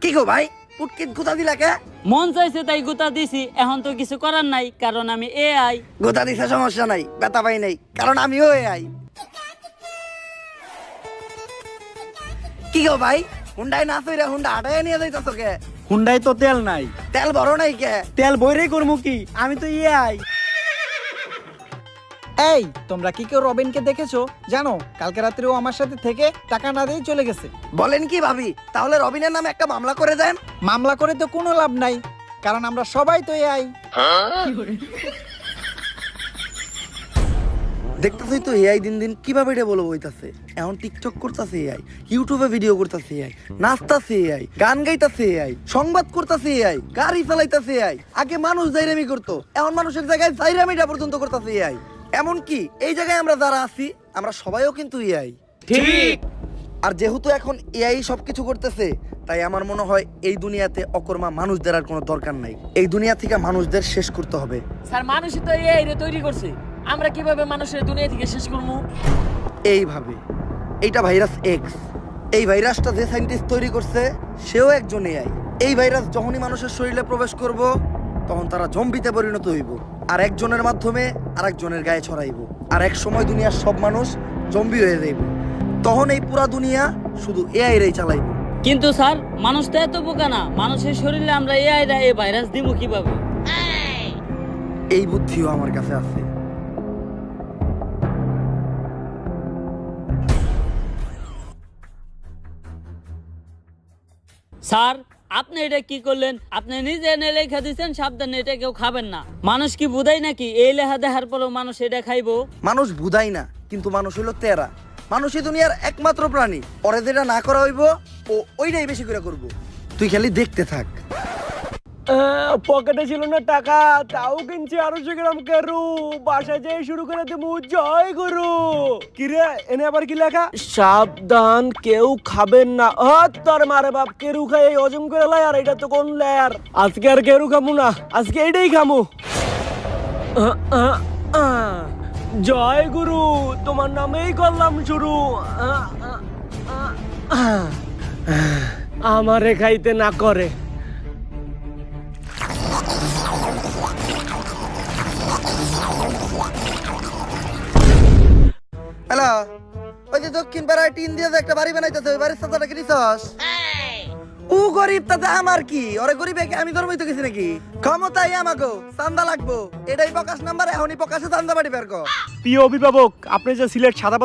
কি গো ভাই, পুটকিত গুতা দিলা কে? মন চাইছে তাই গুতা দিছি, এখন তো কিছু করার নাই, কারণ আমি এআই। গুতা দিছে সমস্যা নাই, ব্যথা পাই নাই, কারণ আমিও আই। কি গো ভাই, হুন্ডায় না চইরা হুন্ডা আটায় নিয়ে যাইতাছো কে? হুন্ডায় তো তেল নাই। তেল বড় নাই কে? তেল বইরেই করবো কি, আমি তো আই। এই তোমরা কি কেউ রবিনকে দেখেছো? জানো কালকে রাত্রে ও আমার সাথে থেকে টাকা না দিয়ে চলে গেছে। বলেন কি ভাবি, তাহলে রবিনের নামে একটা মামলা করে দেন। মামলা করে তো কোনো লাভ নাই, কারণ আমরা সবাই তো আই। দেখতেছই তো এআই দিন দিন কিভাবে ডেভেলপ হইতাছে। এখন টিকটক করতেছে এআই, ইউটিউবে ভিডিও করতেছে এআই, নাচতাছে এআই, গান গাইতাছে এআই, সংবাদ করতেছে এআই, গাড়ি চালাইতাছে এআই। আগে মানুষ জাইরামি করতো, এখন মানুষের জায়গায় জাইরামিটা পর্যন্ত করতেছে এআই। এমন কি এই জায়গায় আমরা যারা আছি, আমরা সবাইও কিন্তু এআই। ঠিক। আর যেহেতু এখন এআই সবকিছু করতেছে, তাই আমার মনে হয় এই দুনিয়াতে অকর্মা মানুষদের আর কোনো দরকার নাই। এই দুনিয়া থেকে মানুষদের শেষ করতে হবে। স্যার, মানুষই তো এআই রে তৈরি করছে, আমরা কিভাবে মানুষের দুনিয়া থেকে শেষ করবো? এইভাবে। এইটা ভাইরাস এক্স। এই ভাইরাসটা যে সায়েন্টিস্ট তৈরি করছে সেও একজন এআই। এই ভাইরাস যখনই মানুষের শরীরে প্রবেশ করব, তখন তারা জম্বিতে পরিণত হইব, আর একজনের মাধ্যমে আরেকজনের গায়ে ছড়াইব, আর এক সময় দুনিয়ার সব মানুষ জম্বি হয়ে যাইব। তখন এই পুরা দুনিয়া শুধু এআই রেই চালাইব। কিন্তু স্যার, মানুষ তো এত বোকা না, মানুষের শরীরে আমরা এআই রা এই ভাইরাস দিব কিভাবে? এই বুদ্ধিও আমার কাছে আছে। স্যার, আপনি এটা কি করলেন? আপনি নিজে এনে লেখা দিচ্ছেন সাবধানে এটা কেউ খাবেন না। মানুষ কি বুঝাই নাকি এই লেখা দেখার পরেও মানুষ এটা খাইবো? মানুষ বুঝাই না, কিন্তু মানুষ হইলো তেরা। মানুষই দুনিয়ার একমাত্র প্রাণী, ওরে যেটা না করা হইব ও ওইটাই বেশি করে করব। তুই খালি দেখতে থাক। পকেটে ছিল না টাকা, তাও কিনছি 250 গ্রাম কেরু। বাসা যেয়ে শুরু করে দেবো জয় গুরু। কিরে এনে আবার কি লেখা? সাবধান, কেউ খাবেন না। তোর মারে বাপ, কেরু খাই এই হজম করে লাই, আর এটা তো কোন লেয়ার। আজকে আর কেরু খামু না, আজকে এটাই খামু। জয় গুরু, তোমার নামেই করলাম শুরু। আমারে খাইতে না করে। হ্যালো, ওই যে দক্ষিণ পাড়ায় টিন দিয়ে যে একটা বাড়ি বানাইতেছে, ওই বাড়ির চাচাটা কি নিছস? ও গরিব, তাতে আমার কি? ওরে গরিব আমি ধর্মই তো গেছি নাকি? ক্ষমতাই আমাগো, চান্দা লাগবো। এটাই প্রকাশ নাম্বার, এখনই প্রকাশে চান্দা বাড়ি বের কর। প্রিয় অভিভাবক, আপনি যে সিলেট সাদা